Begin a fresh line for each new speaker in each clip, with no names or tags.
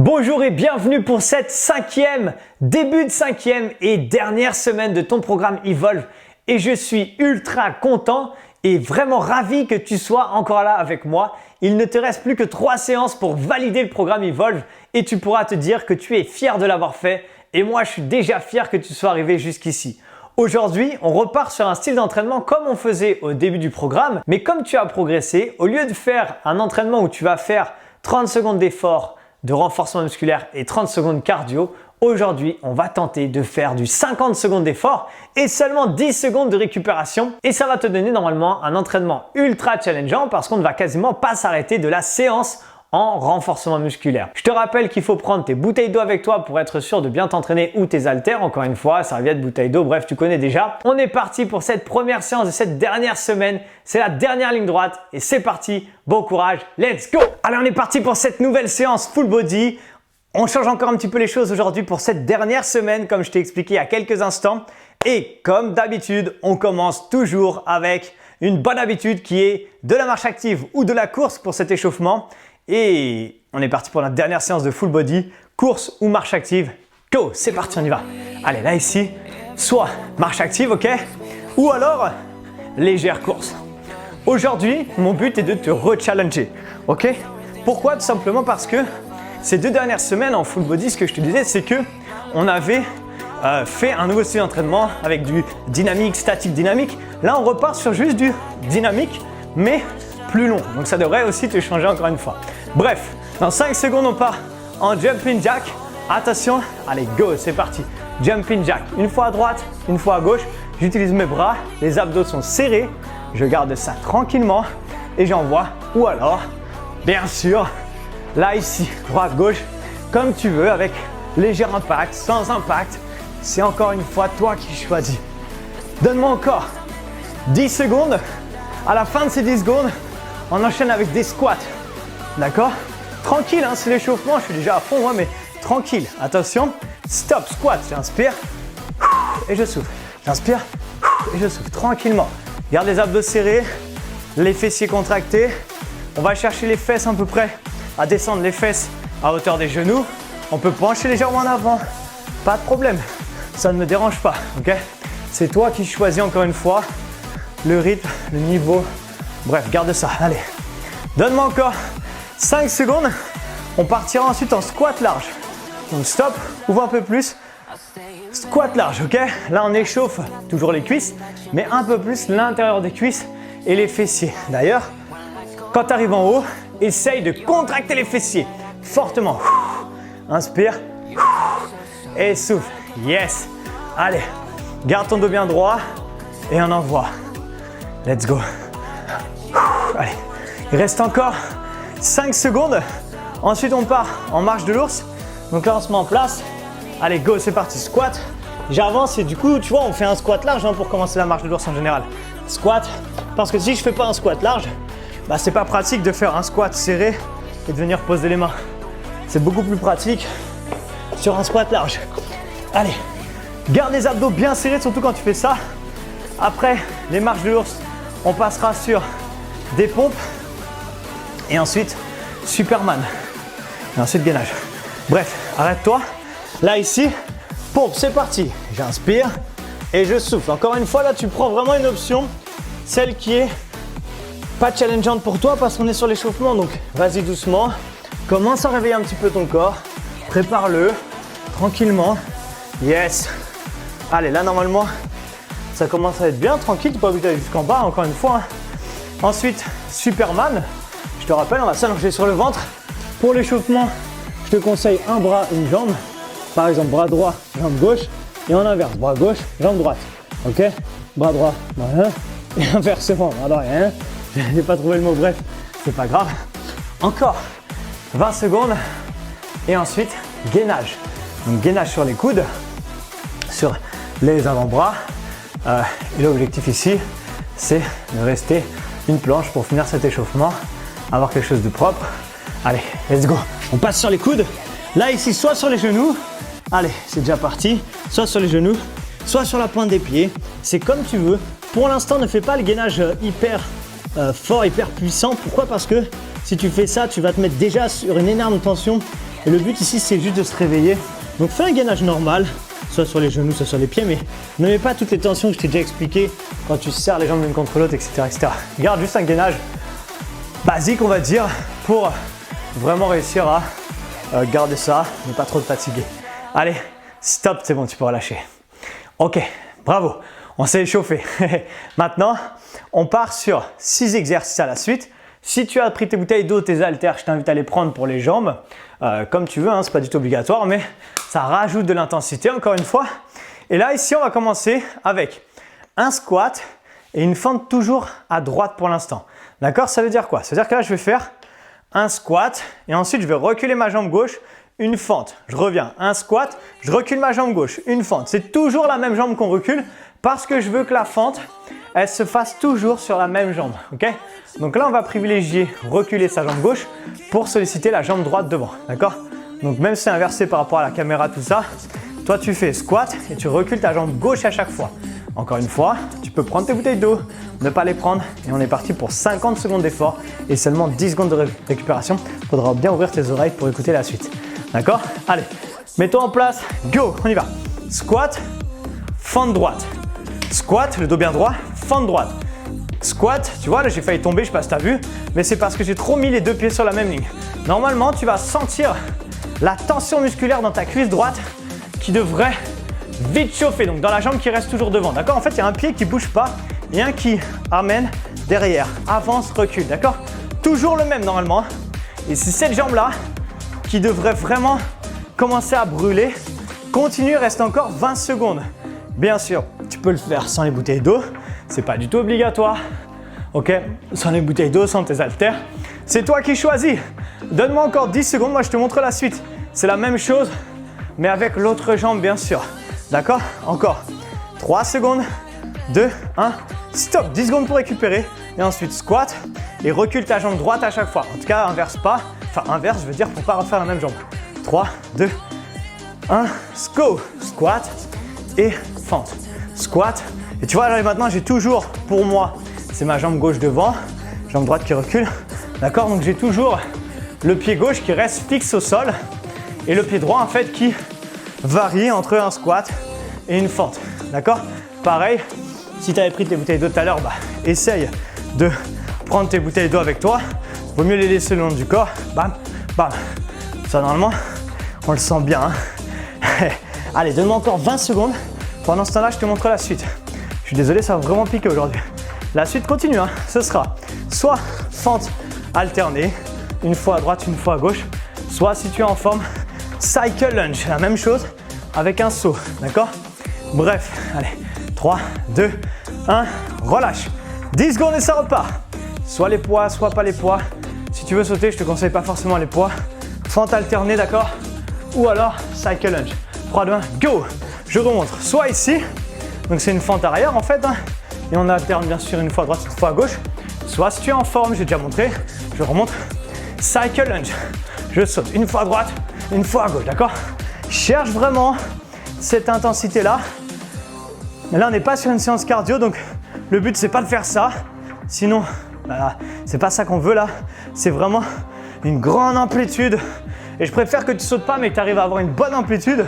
Bonjour et bienvenue pour cette début de cinquième et dernière semaine de ton programme Evolve. Et je suis ultra content et vraiment ravi que tu sois encore là avec moi. Il ne te reste plus que 3 séances pour valider le programme Evolve et tu pourras te dire que tu es fier de l'avoir fait. Et moi, je suis déjà fier que tu sois arrivé jusqu'ici. Aujourd'hui, on repart sur un style d'entraînement comme on faisait au début du programme. Mais comme tu as progressé, au lieu de faire un entraînement où tu vas faire 30 secondes d'effort, de renforcement musculaire et 30 secondes cardio, aujourd'hui, on va tenter de faire du 50 secondes d'effort et seulement 10 secondes de récupération. Et ça va te donner normalement un entraînement ultra challengeant parce qu'on ne va quasiment pas s'arrêter de la séance en renforcement musculaire. Je te rappelle qu'il faut prendre tes bouteilles d'eau avec toi pour être sûr de bien t'entraîner ou tes haltères. Encore une fois, serviette, bouteille d'eau, bref, tu connais déjà. On est parti pour cette première séance de cette dernière semaine. C'est la dernière ligne droite et c'est parti. Bon courage, let's go! Allez, on est parti pour cette nouvelle séance full body. On change encore un petit peu les choses aujourd'hui pour cette dernière semaine, comme je t'ai expliqué il y a quelques instants. Et comme d'habitude, on commence toujours avec une bonne habitude qui est de la marche active ou de la course pour cet échauffement. Et on est parti pour la dernière séance de full body, course ou marche active. Go, c'est parti, on y va. Allez, là ici, soit marche active, ok? Ou alors légère course. Aujourd'hui, mon but est de te re-challenger, ok? Pourquoi? Tout simplement parce que ces 2 dernières semaines en full body, ce que je te disais, c'est que on avait fait un nouveau style d'entraînement avec du dynamique, statique, dynamique. Là, on repart sur juste du dynamique, mais plus long. Donc ça devrait aussi te changer encore une fois. Bref, dans 5 secondes, on part en jumping jack. Attention, allez, go, c'est parti. Jumping jack, une fois à droite, une fois à gauche. J'utilise mes bras, les abdos sont serrés. Je garde ça tranquillement et j'envoie. Ou alors, bien sûr, là, ici, droite, gauche, comme tu veux, avec léger impact, sans impact. C'est encore une fois toi qui choisis. Donne-moi encore 10 secondes. À la fin de ces 10 secondes, on enchaîne avec des squats. D'accord? Tranquille, hein, c'est l'échauffement. Je suis déjà à fond, moi, mais tranquille. Attention, stop, squat. J'inspire et je souffle. J'inspire et je souffle. Tranquillement. Garde les abdos serrés, les fessiers contractés. On va chercher les fesses à peu près à descendre les fesses à hauteur des genoux. On peut pencher légèrement en avant. Pas de problème. Ça ne me dérange pas. Ok? C'est toi qui choisis encore une fois le rythme, le niveau. Bref, garde ça. Allez. Donne-moi encore 5 secondes. On partira ensuite en squat large. Donc stop, ouvre un peu plus. Squat large, ok? Là, on échauffe toujours les cuisses, mais un peu plus l'intérieur des cuisses et les fessiers. D'ailleurs, quand tu arrives en haut, essaye de contracter les fessiers fortement. Inspire et souffle. Yes. Allez, garde ton dos bien droit et on envoie. Let's go. Allez, il reste encore 5 secondes. Ensuite, on part en marche de l'ours. Donc là, on se met en place. Allez, go, c'est parti. Squat. J'avance et du coup, tu vois, on fait un squat large hein, pour commencer la marche de l'ours en général. Squat, parce que si je fais pas un squat large, bah, c'est pas pratique de faire un squat serré et de venir poser les mains. C'est beaucoup plus pratique sur un squat large. Allez, garde les abdos bien serrés, surtout quand tu fais ça. Après les marches de l'ours, on passera sur des pompes et ensuite Superman et ensuite gainage. Bref, arrête-toi. Là ici, pompe, c'est parti. J'inspire et je souffle. Encore une fois, là tu prends vraiment une option, celle qui est pas challengeante pour toi parce qu'on est sur l'échauffement. Donc vas-y doucement, commence à réveiller un petit peu ton corps, prépare-le tranquillement. Yes. Allez, là normalement ça commence à être bien tranquille, tu n'es pas obligé d'aller jusqu'en bas encore une fois. Ensuite, Superman. Je te rappelle, on va s'allonger sur le ventre. Pour l'échauffement, je te conseille un bras, une jambe. Par exemple, bras droit, jambe gauche. Et en inverse, bras gauche, jambe droite. Ok? Bras droit, voilà. Et inversement, bras droit, hein. Je n'ai pas trouvé le mot, bref, c'est pas grave. Encore 20 secondes. Et ensuite, gainage. Donc gainage sur les coudes, sur les avant-bras. Et l'objectif ici, c'est de rester une planche pour finir cet échauffement, avoir quelque chose de propre. Allez, let's go. On passe sur les coudes. Là, ici, soit sur les genoux. Allez, c'est déjà parti. Soit sur les genoux, soit sur la pointe des pieds. C'est comme tu veux. Pour l'instant, ne fais pas le gainage hyper fort, hyper puissant. Pourquoi? Parce que si tu fais ça, tu vas te mettre déjà sur une énorme tension Et le but ici, c'est juste de se réveiller. Donc fais un gainage normal, soit sur les genoux, soit sur les pieds, mais ne mets pas toutes les tensions que je t'ai déjà expliquées quand tu serres les jambes l'une contre l'autre, etc., etc. Garde juste un gainage basique, on va dire, pour vraiment réussir à garder ça, ne pas trop te fatiguer. Allez, stop, c'est bon, tu peux relâcher. Ok, bravo, on s'est échauffé. Maintenant, on part sur 6 exercices à la suite. Si tu as pris tes bouteilles d'eau, tes haltères, je t'invite à les prendre pour les jambes, comme tu veux, hein, ce n'est pas du tout obligatoire, mais ça rajoute de l'intensité encore une fois. Et là, ici, on va commencer avec un squat et une fente toujours à droite pour l'instant. D'accord? Ça veut dire quoi? Ça veut dire que là, je vais faire un squat et ensuite, je vais reculer ma jambe gauche, une fente. Je reviens, un squat, je recule ma jambe gauche, une fente. C'est toujours la même jambe qu'on recule parce que je veux que la fente, elle se fasse toujours sur la même jambe. Ok? Donc là, on va privilégier reculer sa jambe gauche pour solliciter la jambe droite devant. D'accord? Donc même si c'est inversé par rapport à la caméra, tout ça, toi, tu fais squat et tu recules ta jambe gauche à chaque fois. Encore une fois, tu peux prendre tes bouteilles d'eau, ne pas les prendre et on est parti pour 50 secondes d'effort et seulement 10 secondes de récupération. Il faudra bien ouvrir tes oreilles pour écouter la suite. D'accord? Allez, mets-toi en place, go, on y va. Squat, fente droite. Squat, le dos bien droit, fente droite. Squat, tu vois, là j'ai failli tomber, je sais pas si tu as vu, mais c'est parce que j'ai trop mis les deux pieds sur la même ligne. Normalement, tu vas sentir la tension musculaire dans ta cuisse droite qui devrait vite chauffer, donc dans la jambe qui reste toujours devant, d'accord? En fait, il y a un pied qui ne bouge pas et un qui amène derrière, avance, recule, d'accord? Toujours le même normalement. Et c'est cette jambe-là qui devrait vraiment commencer à brûler. Continue, reste encore 20 secondes. Bien sûr, tu peux le faire sans les bouteilles d'eau, c'est pas du tout obligatoire. Ok, sans les bouteilles d'eau, sans tes haltères, c'est toi qui choisis. Donne-moi encore 10 secondes, moi je te montre la suite. C'est la même chose, mais avec l'autre jambe bien sûr. D'accord? Encore 3 secondes, 2, 1, stop, 10 secondes pour récupérer. Et ensuite squat et recule ta jambe droite à chaque fois. En tout cas, inverse pas, enfin inverse, je veux dire pour pas refaire la même jambe. 3, 2, 1, go, squat et fente. Squat. Et tu vois, là maintenant j'ai toujours pour moi, c'est ma jambe gauche devant, jambe droite qui recule. D'accord? Donc j'ai toujours le pied gauche qui reste fixe au sol et le pied droit en fait qui varie entre un squat et une fente. D'accord? Pareil, si tu avais pris tes bouteilles d'eau tout à l'heure, bah, essaye de prendre tes bouteilles d'eau avec toi. Vaut mieux les laisser le long du corps. Bam, bam. Ça normalement, on le sent bien. Hein. Allez, donne-moi encore 20 secondes. Pendant ce temps-là, je te montre la suite. Je suis désolé, ça va vraiment piquer aujourd'hui. La suite continue. Hein. Ce sera soit fente alternée, une fois à droite, une fois à gauche, soit si tu es en forme, cycle lunge. La même chose avec un saut. D'accord? Bref, allez. 3, 2, 1, relâche. 10 secondes et ça repart. Soit les poids, soit pas les poids. Si tu veux sauter, je te conseille pas forcément les poids. Fente alternée, d'accord? Ou alors cycle lunge. 3, 2, 1, go! Je remonte. Soit ici, donc c'est une fente arrière en fait, hein, et on alterne bien sûr une fois à droite, une fois à gauche. Soit si tu es en forme, j'ai déjà montré, je remonte. Cycle lunge. Je saute une fois à droite, une fois à gauche, d'accord? Cherche vraiment cette intensité-là. Mais là, on n'est pas sur une séance cardio, donc le but, c'est pas de faire ça. Sinon, voilà, c'est pas ça qu'on veut là. C'est vraiment une grande amplitude. Et je préfère que tu sautes pas, mais que tu arrives à avoir une bonne amplitude,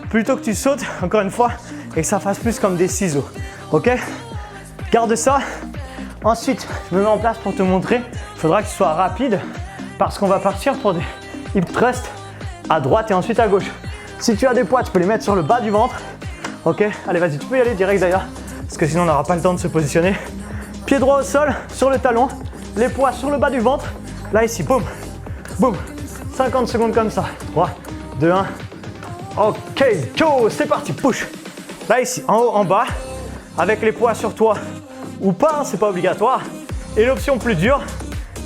plutôt que tu sautes, encore une fois, et que ça fasse plus comme des ciseaux. Ok? Garde ça. Ensuite, je me mets en place pour te montrer. Il faudra que tu sois rapide, parce qu'on va partir pour des hip thrusts à droite et ensuite à gauche. Si tu as des poids, tu peux les mettre sur le bas du ventre. Ok, allez vas-y, tu peux y aller direct d'ailleurs, parce que sinon on n'aura pas le temps de se positionner. Pied droit au sol, sur le talon, les poids sur le bas du ventre. Là ici, boum, boum, 50 secondes comme ça. 3, 2, 1. Ok, go, c'est parti, push. Là ici, en haut, en bas, avec les poids sur toi ou pas, hein, c'est pas obligatoire. Et l'option plus dure,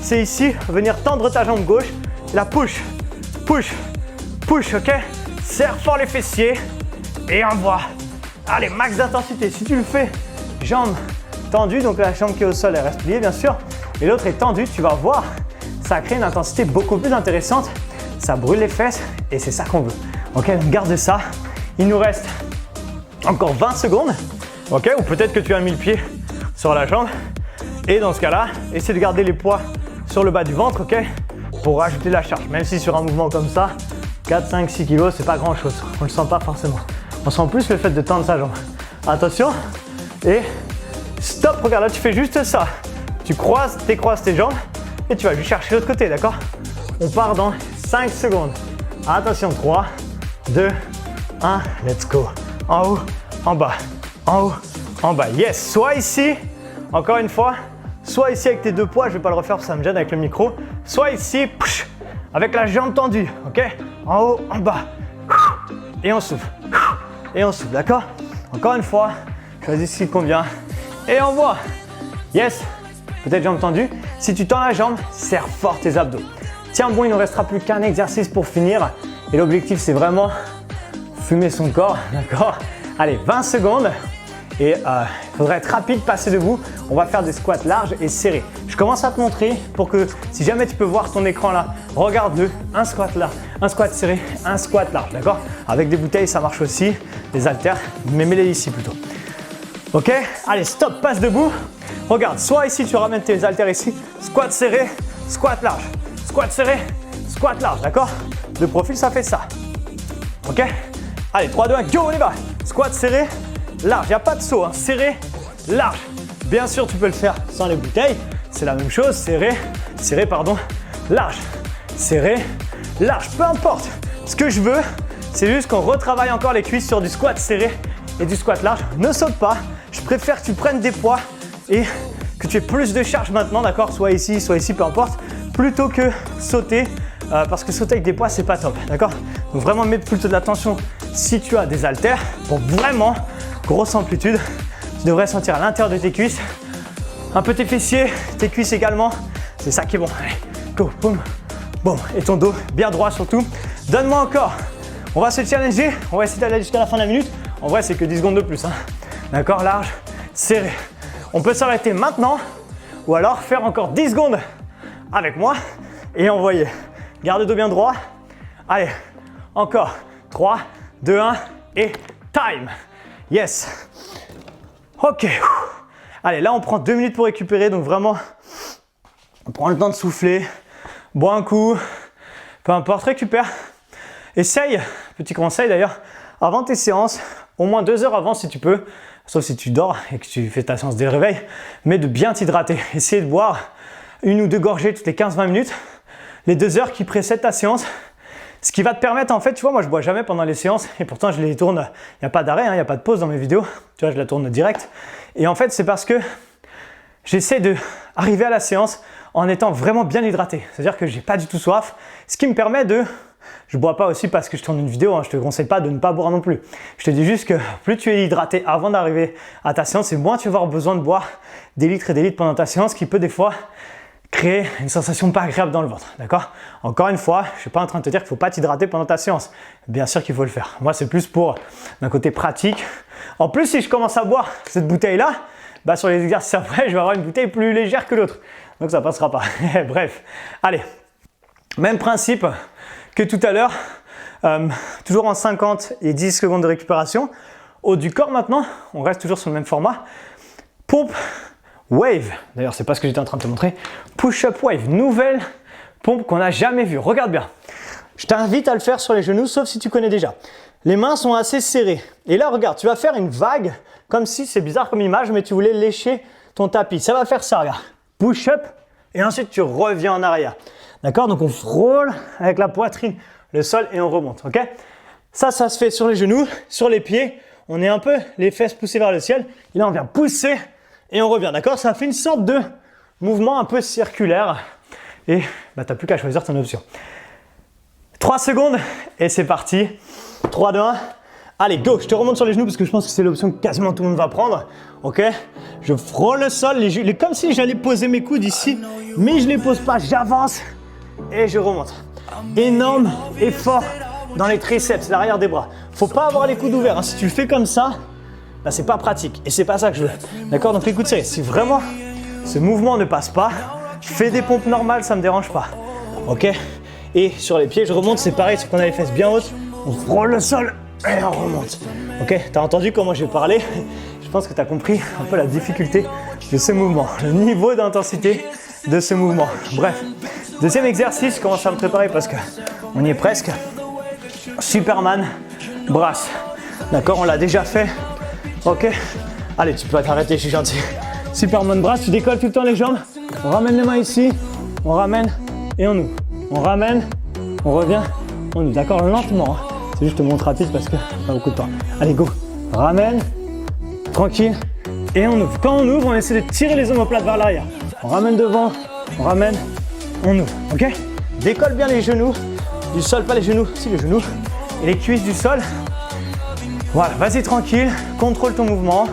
c'est ici, venir tendre ta jambe gauche, la push, push, push, ok. Serre fort les fessiers et envoie. Allez, max d'intensité. Si tu le fais, jambe tendue, donc la jambe qui est au sol, elle reste pliée bien sûr, et l'autre est tendue, tu vas voir, ça crée une intensité beaucoup plus intéressante, ça brûle les fesses et c'est ça qu'on veut. Ok, donc garde ça. Il nous reste encore 20 secondes, ok, ou peut-être que tu as mis le pied sur la jambe, et dans ce cas-là, essaie de garder les poids sur le bas du ventre, ok, pour rajouter de la charge, même si sur un mouvement comme ça, 4, 5, 6 kilos, c'est pas grand chose. On le sent pas forcément. On sent plus le fait de tendre sa jambe. Attention. Et stop, regarde, là tu fais juste ça. Tu décroises tes jambes et tu vas juste chercher l'autre côté, d'accord? On part dans 5 secondes. Attention, 3, 2, 1, let's go. En haut, en bas, en haut, en bas. Yes, soit ici, encore une fois, soit ici avec tes deux poids, je vais pas le refaire parce que ça me gêne avec le micro, soit ici, avec la jambe tendue, ok? En haut, en bas, et on souffle, d'accord? Encore une fois, choisis ce qui te convient et on voit. Yes, peut-être jambe tendue. Si tu tends la jambe, serre fort tes abdos. Tiens bon, il ne restera plus qu'un exercice pour finir et l'objectif c'est vraiment fumer son corps, d'accord? Allez, 20 secondes et il faudrait être rapide, passer debout. On va faire des squats larges et serrés. Je commence à te montrer pour que si jamais tu peux voir ton écran là, regarde-le. Un squat là, un squat serré, un squat large, d'accord? Avec des bouteilles, ça marche aussi, des haltères, mais mets-les ici plutôt. Ok? Allez, stop, passe debout. Regarde, soit ici tu ramènes tes haltères ici, squat serré, squat large, squat serré, squat large, d'accord? De profil, ça fait ça. Ok? Allez, 3, 2, 1, go, on y va. Squat serré, large, il n'y a pas de saut, hein. Serré, large. Bien sûr, tu peux le faire sans les bouteilles, c'est la même chose, serré, large, serré, large, peu importe. Ce que je veux, c'est juste qu'on retravaille encore les cuisses sur du squat serré et du squat large. Ne saute pas, je préfère que tu prennes des poids et que tu aies plus de charge maintenant, d'accord? Soit ici, peu importe, plutôt que sauter, parce que sauter avec des poids, c'est pas top, d'accord? Donc vraiment, mets plutôt de l'attention si tu as des haltères pour vraiment grosse amplitude. Tu devrais sentir à l'intérieur de tes cuisses, un peu tes fessiers, tes cuisses également. C'est ça qui est bon. Allez, go, boum, boum. Et ton dos bien droit surtout. Donne-moi encore. On va se challenger. On va essayer d'aller jusqu'à la fin de la minute. En vrai, c'est que 10 secondes de plus, hein. D'accord, large, serré. On peut s'arrêter maintenant ou alors faire encore 10 secondes avec moi et envoyer. Garde le dos bien droit. Allez, encore 3, 2, 1 et time. Yes. Ok. Allez, là on prend 2 minutes pour récupérer, donc vraiment, on prend le temps de souffler, bois un coup, peu importe, récupère. Essaye, petit conseil d'ailleurs, avant tes séances, au moins 2 heures avant si tu peux, sauf si tu dors et que tu fais ta séance dès le réveil, mais de bien t'hydrater. Essaye de boire 1 ou 2 gorgées toutes les 15-20 minutes, les 2 heures qui précèdent ta séance. Ce qui va te permettre, en fait, tu vois, moi je bois jamais pendant les séances et pourtant je les tourne, il n'y a pas d'arrêt, il n'y a pas de pause dans mes vidéos, tu vois, je la tourne direct. Et en fait, c'est parce que j'essaie d'arriver à la séance en étant vraiment bien hydraté. C'est-à-dire que j'ai pas du tout soif, ce qui me permet de... Je bois pas aussi parce que je tourne une vidéo, hein, je te conseille pas de ne pas boire non plus. Je te dis juste que plus tu es hydraté avant d'arriver à ta séance et moins tu vas avoir besoin de boire des litres et des litres pendant ta séance, ce qui peut des fois créer une sensation pas agréable dans le ventre, d'accord? Encore une fois, je suis pas en train de te dire qu'il faut pas t'hydrater pendant ta séance. Bien sûr qu'il faut le faire. Moi, c'est plus pour d'un côté pratique. En plus, si je commence à boire cette bouteille-là, bah sur les exercices après, je vais avoir une bouteille plus légère que l'autre. Donc ça passera pas. Bref, allez. Même principe que tout à l'heure. Toujours en 50 et 10 secondes de récupération. Haut du corps maintenant, on reste toujours sur le même format. Pompe. Wave, d'ailleurs c'est pas ce que j'étais en train de te montrer, push-up wave, nouvelle pompe qu'on n'a jamais vue, regarde bien. Je t'invite à le faire sur les genoux sauf si tu connais déjà. Les mains sont assez serrées et là regarde, tu vas faire une vague comme si, c'est bizarre comme image, mais tu voulais lécher ton tapis. Ça va faire ça, regarde, push-up et ensuite tu reviens en arrière. D'accord, donc on frôle avec la poitrine le sol et on remonte, ok? Ça se fait sur les genoux, sur les pieds, on est un peu les fesses poussées vers le ciel et là on vient pousser et on revient, d'accord? Ça fait une sorte de mouvement un peu circulaire et bah, tu n'as plus qu'à choisir ton option. 3 secondes et c'est parti. 3, 2, 1. Allez, go! Je te remonte sur les genoux parce que je pense que c'est l'option que quasiment tout le monde va prendre. Ok? Je frôle le sol, comme si j'allais poser mes coudes ici, mais je ne les pose pas, j'avance et je remonte. Énorme effort dans les triceps, l'arrière des bras. Faut pas avoir les coudes ouverts, hein. Si tu le fais comme ça, là, c'est pas pratique et c'est pas ça que je veux. D'accord? Donc les coudes serrés. Si vraiment ce mouvement ne passe pas, je fais des pompes normales, ça me dérange pas. Ok? Et sur les pieds, je remonte, c'est pareil, c'est qu'on a les fesses bien hautes, on frôle le sol et on remonte. Ok? T'as entendu comment j'ai parlé? Je pense que tu as compris un peu la difficulté de ce mouvement, le niveau d'intensité de ce mouvement. Bref, deuxième exercice, je commence à me préparer parce qu'on y est presque. Superman, brasse. D'accord, on l'a déjà fait. Ok. Allez, tu peux t'arrêter, je suis gentil. Superman, brasse, tu décolles tout le temps les jambes. On ramène les mains ici. On ramène et on ouvre. On ramène, on revient, on ouvre. D'accord, lentement. Hein. C'est juste te montre rapide parce que pas beaucoup de temps. Allez, go. Ramène, tranquille. Et on ouvre. Quand on ouvre, on essaie de tirer les omoplates vers l'arrière. On ramène devant, on ramène, on ouvre. Ok? Décolle bien les genoux du sol, pas les genoux, si les genoux. Et les cuisses du sol. Voilà, vas-y tranquille, contrôle ton mouvement.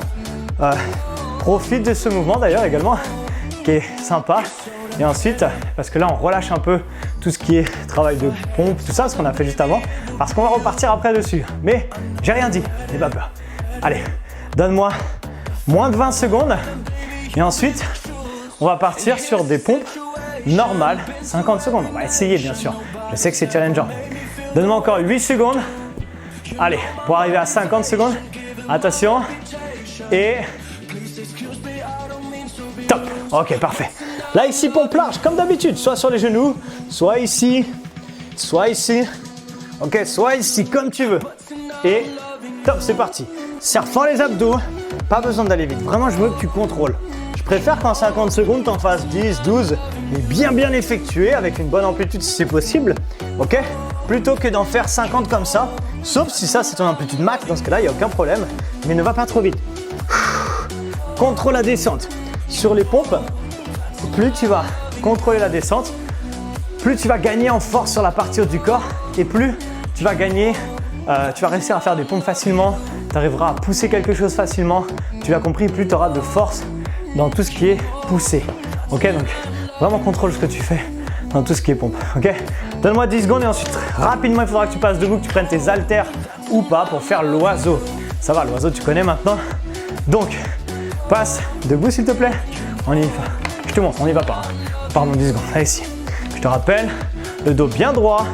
Profite de ce mouvement d'ailleurs également, qui est sympa. Et ensuite, parce que là on relâche un peu tout ce qui est travail de pompe, tout ça, ce qu'on a fait juste avant, parce qu'on va repartir après dessus. Mais j'ai rien dit, n'aie pas peur. Allez, donne-moi moins de 20 secondes. Et ensuite, on va partir sur des pompes normales, 50 secondes. On va essayer bien sûr, je sais que c'est challengeant. Donne-moi encore 8 secondes. Allez, pour arriver à 50 secondes, attention. Et top. Ok, parfait. Là, ici, pompe large, comme d'habitude, soit sur les genoux, soit ici, soit ici. Ok, soit ici, comme tu veux. Et top, c'est parti. Serre fort les abdos, pas besoin d'aller vite. Vraiment, je veux que tu contrôles. Je préfère qu'en 50 secondes, tu en fasses 10, 12, mais bien effectué, avec une bonne amplitude si c'est possible. Ok? Plutôt que d'en faire 50 comme ça. Sauf si ça, c'est ton amplitude max. Dans ce cas-là, il n'y a aucun problème. Mais ne va pas trop vite. Contrôle la descente. Sur les pompes, plus tu vas contrôler la descente, plus tu vas gagner en force sur la partie haute du corps et plus tu vas gagner, tu vas réussir à faire des pompes facilement, tu arriveras à pousser quelque chose facilement. Tu l'as compris, plus tu auras de force dans tout ce qui est poussé. Ok, donc vraiment contrôle ce que tu fais dans tout ce qui est pompe. Ok, donne-moi 10 secondes et ensuite rapidement il faudra que tu passes debout, que tu prennes tes haltères ou pas pour faire l'oiseau. Ça va, l'oiseau tu connais maintenant. Donc, passe debout s'il te plaît. On y va. Je te montre, on n'y va pas. Hein. Pardon, 10 secondes. Là, ici. Je te rappelle, le dos bien droit.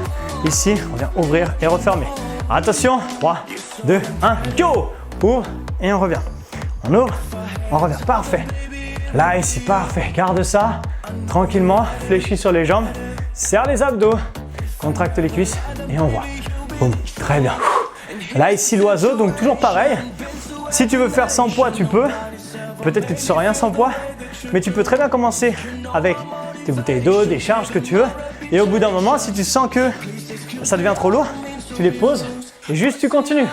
Ici, on vient ouvrir et refermer. Attention, 3, 2, 1, go! Ouvre et on revient. On ouvre, on revient. Parfait. Là, ici, parfait. Garde ça tranquillement. Fléchis sur les jambes. Serre les abdos. Contracte les cuisses et on voit. Boum. Très bien. Là, ici, l'oiseau. Donc, toujours pareil. Si tu veux faire sans poids, tu peux. Peut-être que tu ne sauras rien sans poids. Mais tu peux très bien commencer avec tes bouteilles d'eau, des charges, ce que tu veux. Et au bout d'un moment, si tu sens que ça devient trop lourd, tu les poses et juste tu continues.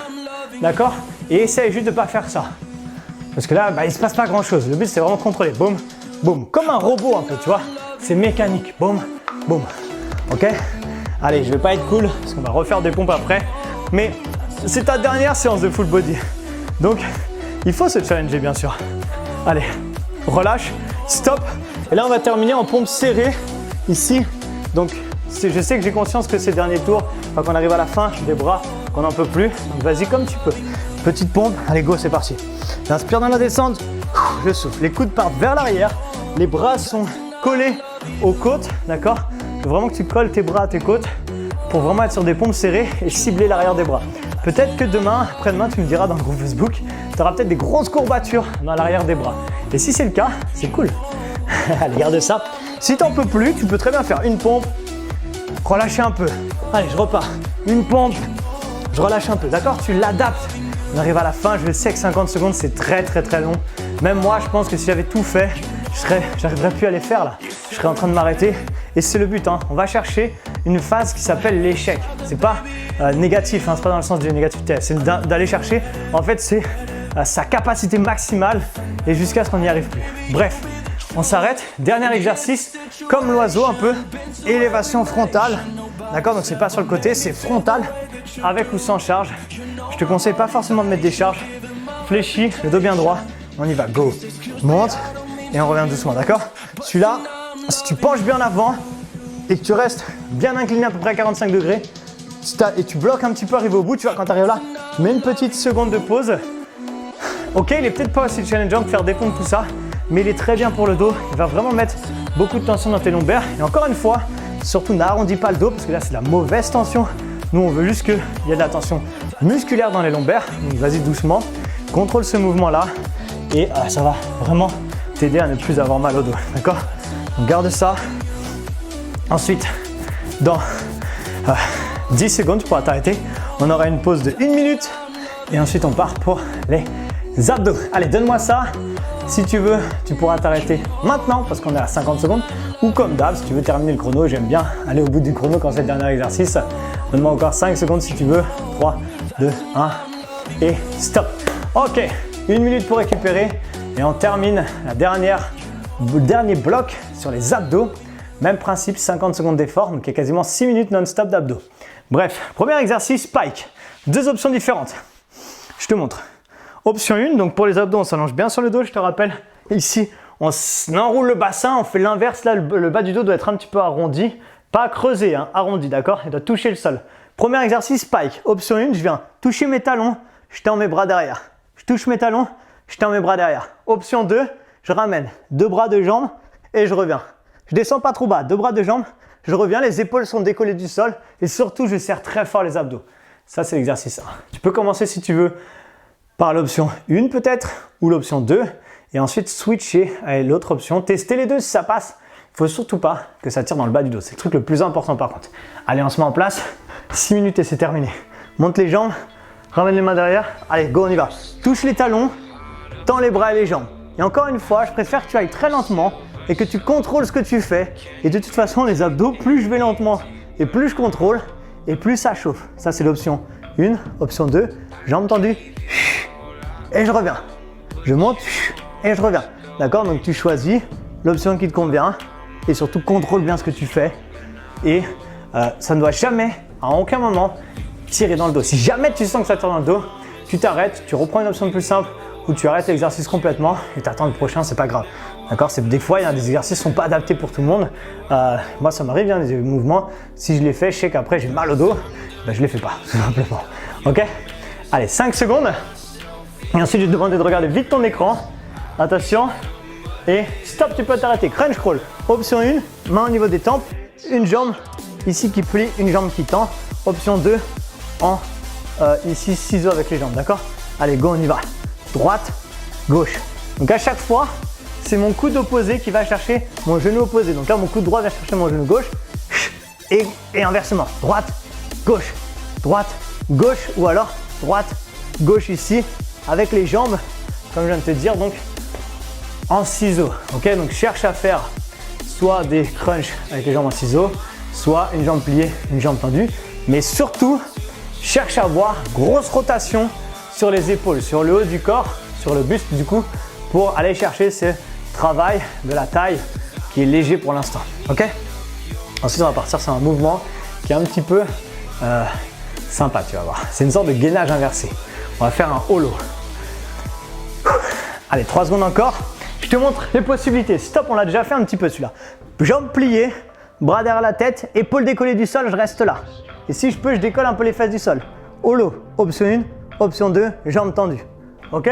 D'accord? Et essaye juste de ne pas faire ça. Parce que là, il ne se passe pas grand-chose. Le but, c'est vraiment contrôler. Boum, boum. Comme un robot un peu, tu vois. C'est mécanique. Boum, boum. Ok? Allez, je ne vais pas être cool parce qu'on va refaire des pompes après. Mais c'est ta dernière séance de full body. Donc, il faut se challenger, bien sûr. Allez, relâche, stop. Et là, on va terminer en pompe serrée ici. Donc, je sais que j'ai conscience que ces derniers tours, quand on arrive à la fin des bras, qu'on n'en peut plus. Donc, vas-y comme tu peux. Petite pompe. Allez, go, c'est parti. J'inspire dans la descente. Je souffle. Les coudes partent vers l'arrière. Les bras sont collés aux côtes. D'accord? Il faut vraiment que tu colles tes bras à tes côtes pour vraiment être sur des pompes serrées et cibler l'arrière des bras. Peut-être que demain, après-demain, tu me diras dans le groupe Facebook, tu auras peut-être des grosses courbatures dans l'arrière des bras. Et si c'est le cas, c'est cool. Allez, garde ça. Si tu n'en peux plus, tu peux très bien faire une pompe, relâcher un peu. Allez, je repars. Une pompe, je relâche un peu. D'accord? Tu l'adaptes. On arrive à la fin, je sais que 50 secondes, c'est très long. Même moi, je pense que si j'avais tout fait, j'arriverais plus à les faire là. Je serais en train de m'arrêter. Et c'est le but, hein. On va chercher une phase qui s'appelle l'échec. C'est pas négatif, hein. C'est pas dans le sens du négativité. C'est d'aller chercher, en fait, c'est sa capacité maximale et jusqu'à ce qu'on n'y arrive plus. Bref, on s'arrête. Dernier exercice, comme l'oiseau un peu, élévation frontale. D'accord? Donc c'est pas sur le côté, c'est frontal, avec ou sans charge. Je te conseille pas forcément de mettre des charges. Fléchis, le dos bien droit. On y va, go. Monte et on revient doucement, d'accord? Celui-là, si tu penches bien en avant et que tu restes bien incliné à peu près à 45 degrés et tu bloques un petit peu arrivé au bout, tu vois, quand tu arrives là, tu mets une petite seconde de pause. Ok, il est peut-être pas aussi challengeant de faire des pompes, tout ça, mais il est très bien pour le dos. Il va vraiment mettre beaucoup de tension dans tes lombaires. Et encore une fois, surtout n'arrondis pas le dos parce que là, c'est de la mauvaise tension. Nous, on veut juste qu'il y ait de la tension musculaire dans les lombaires. Donc, vas-y doucement, contrôle ce mouvement-là et ça va vraiment t'aider à ne plus avoir mal au dos, d'accord? Donc garde ça. Ensuite, dans 10 secondes, tu pourras t'arrêter. On aura une pause de 1 minute et ensuite on part pour les abdos. Allez, donne-moi ça. Si tu veux, tu pourras t'arrêter maintenant parce qu'on est à 50 secondes ou comme d'hab, si tu veux terminer le chrono, j'aime bien aller au bout du chrono quand c'est le dernier exercice. Donne-moi encore 5 secondes si tu veux. 3, 2, 1 et stop. Ok, 1 minute pour récupérer et on termine le dernier bloc sur les abdos. Même principe, 50 secondes d'effort, donc il y a quasiment 6 minutes non-stop d'abdos. Bref, premier exercice, pike. 2 options différentes. Je te montre. Option 1, donc pour les abdos, on s'allonge bien sur le dos, je te rappelle. Ici, on enroule le bassin, on fait l'inverse. Là, le bas du dos doit être un petit peu arrondi. Pas creusé, hein, arrondi, d'accord? Il doit toucher le sol. Premier exercice, pike. Option 1, je viens toucher mes talons, je tends mes bras derrière. Je touche mes talons, je tends mes bras derrière. Option 2, je ramène 2 bras, 2 jambes et je reviens. Je descends pas trop bas, 2 bras, 2 jambes, je reviens, les épaules sont décollées du sol et surtout, je serre très fort les abdos. Ça, c'est l'exercice 1. Tu peux commencer si tu veux par l'option 1 peut-être ou l'option 2 et ensuite switcher à l'autre option. Tester les deux si ça passe. Il ne faut surtout pas que ça tire dans le bas du dos. C'est le truc le plus important par contre. Allez, on se met en place. 6 minutes et c'est terminé. Monte les jambes, ramène les mains derrière. Allez, go, on y va. Touche les talons, tends les bras et les jambes. Et encore une fois, je préfère que tu ailles très lentement et que tu contrôles ce que tu fais. Et de toute façon, les abdos, plus je vais lentement et plus je contrôle et plus ça chauffe. Ça, c'est l'option 1. Option 2, jambes tendues. Et je reviens. Je monte et je reviens. D'accord? Donc tu choisis l'option qui te convient et surtout contrôle bien ce que tu fais. Et ça ne doit jamais, à aucun moment, tirer dans le dos. Si jamais tu sens que ça tire dans le dos, tu t'arrêtes, tu reprends une option plus simple ou tu arrêtes l'exercice complètement et tu attends le prochain, c'est pas grave. D'accord? Des fois, il y a des exercices qui ne sont pas adaptés pour tout le monde. Moi, ça m'arrive, hein, des mouvements. Si je les fais, je sais qu'après j'ai mal au dos, ben, je ne les fais pas, tout simplement. Ok? Allez, 5 secondes. Et ensuite, je vais te demander de regarder vite ton écran. Attention. Et stop, tu peux t'arrêter. Crunch crawl. Option 1, main au niveau des tempes. Une jambe ici qui plie, une jambe qui tend. Option 2, ici ciseaux avec les jambes. D'accord? Allez, go, on y va. Droite, gauche. Donc à chaque fois, c'est mon coude opposé qui va chercher mon genou opposé. Donc là, mon coude droit va chercher mon genou gauche. Et inversement. Droite, gauche, ou alors droite, gauche ici. Avec les jambes, comme je viens de te dire, donc en ciseaux. Ok, donc cherche à faire soit des crunchs avec les jambes en ciseaux, soit une jambe pliée, une jambe tendue. Mais surtout, cherche à avoir grosse rotation sur les épaules, sur le haut du corps, sur le buste du coup, pour aller chercher ce travail de la taille qui est léger pour l'instant. Ok? Ensuite, on va partir sur un mouvement qui est un petit peu sympa, tu vas voir. C'est une sorte de gainage inversé. On va faire un holo. Allez, 3 secondes encore. Je te montre les possibilités. Stop, on l'a déjà fait un petit peu celui-là. Jambes pliées, bras derrière la tête, épaules décollées du sol, je reste là. Et si je peux, je décolle un peu les fesses du sol. Holo, option 1, option 2, jambes tendues. Ok?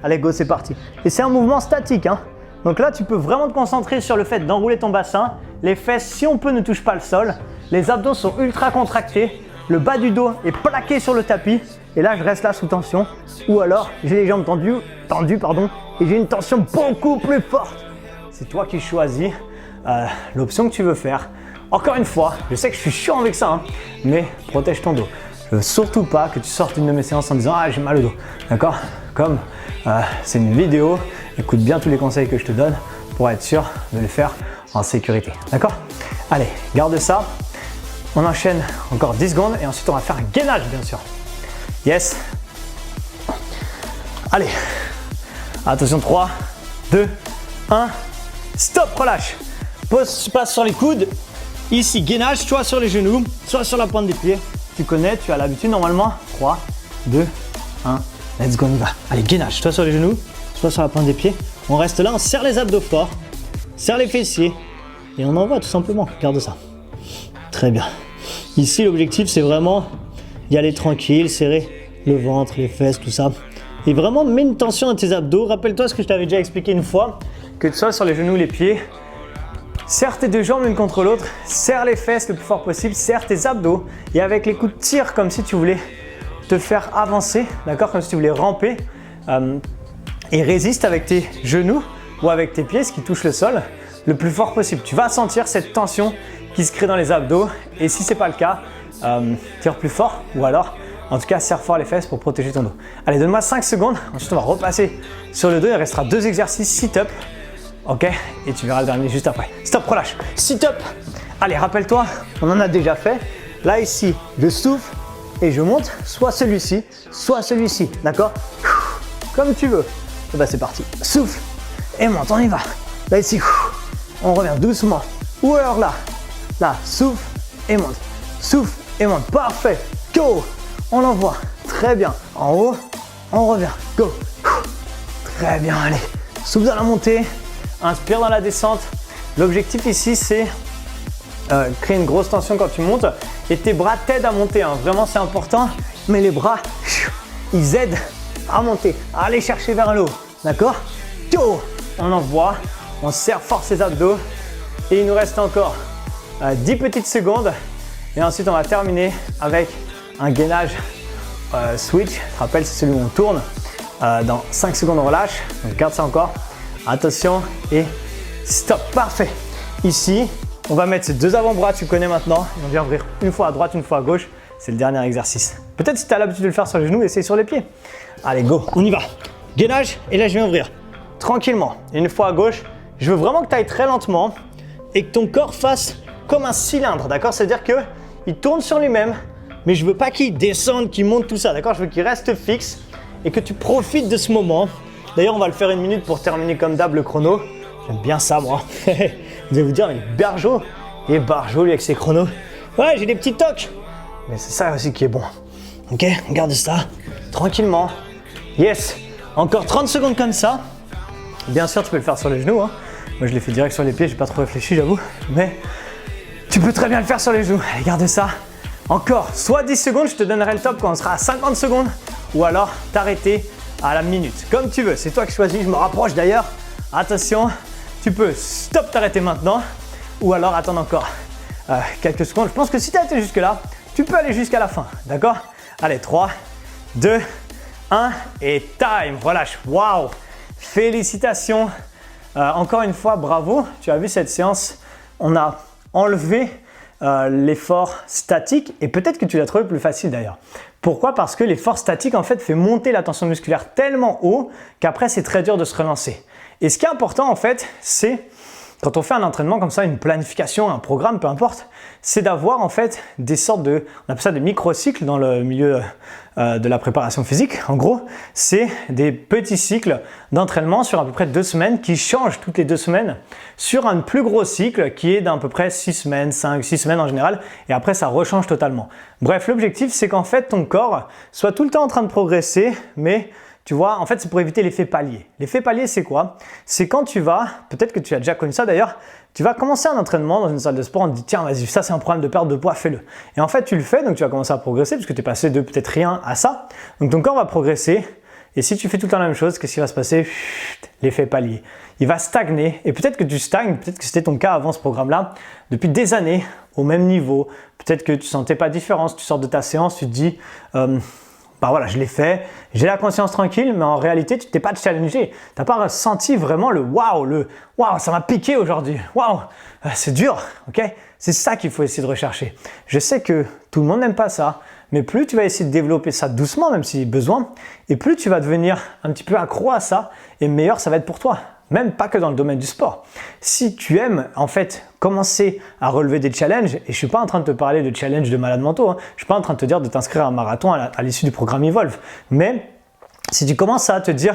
Allez, go, c'est parti. Et c'est un mouvement statique, hein. Donc là, tu peux vraiment te concentrer sur le fait d'enrouler ton bassin. Les fesses, si on peut, ne touchent pas le sol. Les abdos sont ultra contractés. Le bas du dos est plaqué sur le tapis. Et là, je reste là sous tension. Ou alors, j'ai les jambes tendues, et j'ai une tension beaucoup plus forte. C'est toi qui choisis l'option que tu veux faire. Encore une fois, je sais que je suis chiant avec ça, hein, mais protège ton dos. Je veux surtout pas que tu sortes d'une de mes séances en disant « Ah, j'ai mal au dos ». D'accord? Comme c'est une vidéo, écoute bien tous les conseils que je te donne pour être sûr de le faire en sécurité. D'accord? Allez, garde ça. On enchaîne encore 10 secondes et ensuite on va faire un gainage bien sûr. Yes. Allez. Attention, 3, 2, 1. Stop, relâche. Passe sur les coudes. Ici, gainage, soit sur les genoux, soit sur la pointe des pieds. Tu connais, tu as l'habitude normalement. 3, 2, 1. Let's go, on y va. Allez, gainage, soit sur les genoux, soit sur la pointe des pieds. On reste là, on serre les abdos fort, serre les fessiers et on envoie tout simplement. Regarde ça. Très bien. Ici, l'objectif, c'est vraiment y aller tranquille, serrer le ventre, les fesses, tout ça. Et vraiment, mets une tension dans tes abdos. Rappelle-toi ce que je t'avais déjà expliqué une fois, que tu sois sur les genoux, les pieds. Serre tes deux jambes l'une contre l'autre, serre les fesses le plus fort possible, serre tes abdos et avec les coudes tire comme si tu voulais te faire avancer, d'accord, comme si tu voulais ramper et résiste avec tes genoux ou avec tes pieds, ce qui touche le sol, le plus fort possible. Tu vas sentir cette tension qui se crée dans les abdos et si ce n'est pas le cas, tire plus fort ou alors en tout cas serre fort les fesses pour protéger ton dos. Allez, donne-moi 5 secondes, ensuite on va repasser sur le dos, il restera 2 exercices sit-up, ok, et tu verras le dernier juste après. Stop, relâche, sit-up. Allez, rappelle-toi, on en a déjà fait. Là ici, je souffle et je monte, soit celui-ci, d'accord? Comme tu veux. Et bah c'est parti, souffle et monte, on y va. Là ici, on revient doucement. Ou alors là, souffle et monte, parfait, go. On l'envoie, très bien, en haut, on revient, go. Très bien, allez, souffle dans la montée, inspire dans la descente. L'objectif ici, c'est créer une grosse tension quand tu montes et tes bras t'aident à monter, hein. Vraiment c'est important, mais les bras, ils aident à monter, à aller chercher vers le haut, d'accord? Go. On envoie, on serre fort ses abdos et il nous reste encore 10 petites secondes et ensuite on va terminer avec un gainage switch. Tu te rappelles, c'est celui où on tourne. Dans 5 secondes on relâche, donc garde ça encore, attention et stop, parfait. Ici on va mettre ces 2 avant-bras, tu connais maintenant, et on vient ouvrir une fois à droite, une fois à gauche, c'est le dernier exercice. Peut-être si tu as l'habitude de le faire sur les genoux, essaye sur les pieds. Allez, go, on y va, gainage et là je viens ouvrir tranquillement, une fois à gauche. Je veux vraiment que tu ailles très lentement et que ton corps fasse comme un cylindre, d'accord? C'est-à-dire qu'il tourne sur lui-même, mais je veux pas qu'il descende, qu'il monte, tout ça, d'accord? Je veux qu'il reste fixe et que tu profites de ce moment. D'ailleurs, on va le faire 1 minute pour terminer comme d'hab le chrono. J'aime bien ça, moi. Vous allez vous dire, mais Bergeau, il est barjot lui avec ses chronos. Ouais, j'ai des petits tocs, mais c'est ça aussi qui est bon. Ok, regarde ça, tranquillement. Yes, encore 30 secondes comme ça. Bien sûr, tu peux le faire sur les genoux, hein. Moi, je l'ai fait direct sur les pieds, j'ai pas trop réfléchi, j'avoue. Mais tu peux très bien le faire sur les genoux. Allez, garde ça. Encore, soit 10 secondes, je te donnerai le top quand on sera à 50 secondes. Ou alors, t'arrêter à la minute. Comme tu veux, c'est toi qui choisis, je me rapproche d'ailleurs. Attention, tu peux stop, t'arrêter maintenant. Ou alors, attendre encore quelques secondes. Je pense que si tu as été jusque là, tu peux aller jusqu'à la fin, d'accord? Allez, 3, 2, 1 et time. Relâche, waouh! Félicitations, encore une fois bravo, tu as vu cette séance, on a enlevé l'effort statique et peut-être que tu l'as trouvé plus facile d'ailleurs. Pourquoi? Parce que l'effort statique en fait fait monter la tension musculaire tellement haut qu'après c'est très dur de se relancer. Et ce qui est important en fait, c'est quand on fait un entraînement comme ça, une planification, un programme, peu importe, c'est d'avoir en fait des sortes de, on appelle ça des micro-cycles dans le milieu de la préparation physique. En gros, c'est des petits cycles d'entraînement sur à peu près 2 semaines qui changent toutes les 2 semaines sur un plus gros cycle qui est d'à peu près 6 semaines, 5-6 semaines en général et après ça rechange totalement. Bref, l'objectif c'est qu'en fait ton corps soit tout le temps en train de progresser mais tu vois, en fait, c'est pour éviter l'effet palier. L'effet palier, c'est quoi? C'est quand tu vas, peut-être que tu as déjà connu ça d'ailleurs, tu vas commencer un entraînement dans une salle de sport, on te dit tiens, vas-y, ça c'est un programme de perte de poids, fais-le. Et en fait, tu le fais, donc tu vas commencer à progresser parce que tu es passé de peut-être rien à ça. Donc ton corps va progresser. Et si tu fais tout le temps la même chose, qu'est-ce qui va se passer? L'effet palier. Il va stagner. Et peut-être que tu stagnes, peut-être que c'était ton cas avant ce programme-là, depuis des années, au même niveau. Peut-être que tu ne sentais pas de différence, tu sors de ta séance, tu te dis bah voilà, je l'ai fait, j'ai la conscience tranquille, mais en réalité, tu t'es pas challengé. Tu n'as pas ressenti vraiment le waouh, ça m'a piqué aujourd'hui, waouh, c'est dur, ok? C'est ça qu'il faut essayer de rechercher. Je sais que tout le monde n'aime pas ça, mais plus tu vas essayer de développer ça doucement, même si besoin, et plus tu vas devenir un petit peu accro à ça, et meilleur ça va être pour toi. Même pas que dans le domaine du sport. Si tu aimes en fait commencer à relever des challenges, et je suis pas en train de te parler de challenges de malades mentaux, hein, je suis pas en train de te dire de t'inscrire à un marathon à l'issue du programme Evolve, mais si tu commences à te dire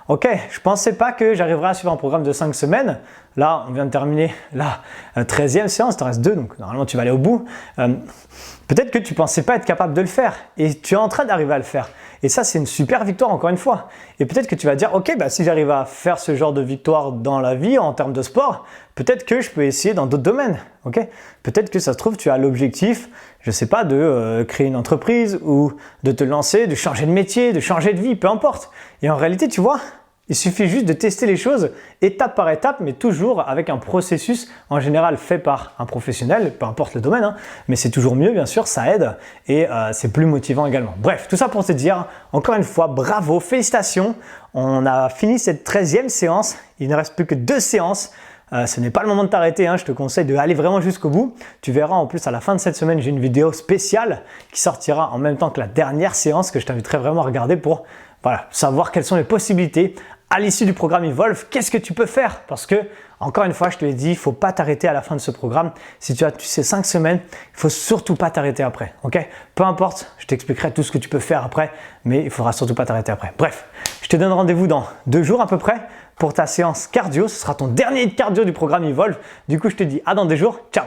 ok, je pensais pas que j'arriverais à suivre un programme de 5 semaines, là on vient de terminer la 13e séance, il te reste 2, donc normalement tu vas aller au bout, peut-être que tu pensais pas être capable de le faire et tu es en train d'arriver à le faire. Et ça, c'est une super victoire encore une fois. Et peut-être que tu vas dire, ok, bah, si j'arrive à faire ce genre de victoire dans la vie en termes de sport, peut-être que je peux essayer dans d'autres domaines. Okay, peut-être que ça se trouve, tu as l'objectif, je sais pas, de créer une entreprise ou de te lancer, de changer de métier, de changer de vie, peu importe. Et en réalité, tu vois, il suffit juste de tester les choses étape par étape, mais toujours avec un processus en général fait par un professionnel, peu importe le domaine, hein, mais c'est toujours mieux, bien sûr, ça aide et c'est plus motivant également. Bref, tout ça pour te dire, encore une fois, bravo, félicitations. On a fini cette 13e séance, il ne reste plus que 2 séances. ce n'est pas le moment de t'arrêter, hein. Je te conseille d'aller vraiment jusqu'au bout. Tu verras en plus à la fin de cette semaine, j'ai une vidéo spéciale qui sortira en même temps que la dernière séance que je t'inviterai vraiment à regarder pour savoir quelles sont les possibilités à l'issue du programme Evolve. Qu'est-ce que tu peux faire? Parce que, encore une fois, je te l'ai dit, il ne faut pas t'arrêter à la fin de ce programme. Si tu as ces 5 semaines, il ne faut surtout pas t'arrêter après. Okay? Peu importe, je t'expliquerai tout ce que tu peux faire après, mais il ne faudra surtout pas t'arrêter après. Bref, je te donne rendez-vous dans 2 jours à peu près pour ta séance cardio. Ce sera ton dernier cardio du programme Evolve. Du coup, je te dis à dans 2 jours. Ciao!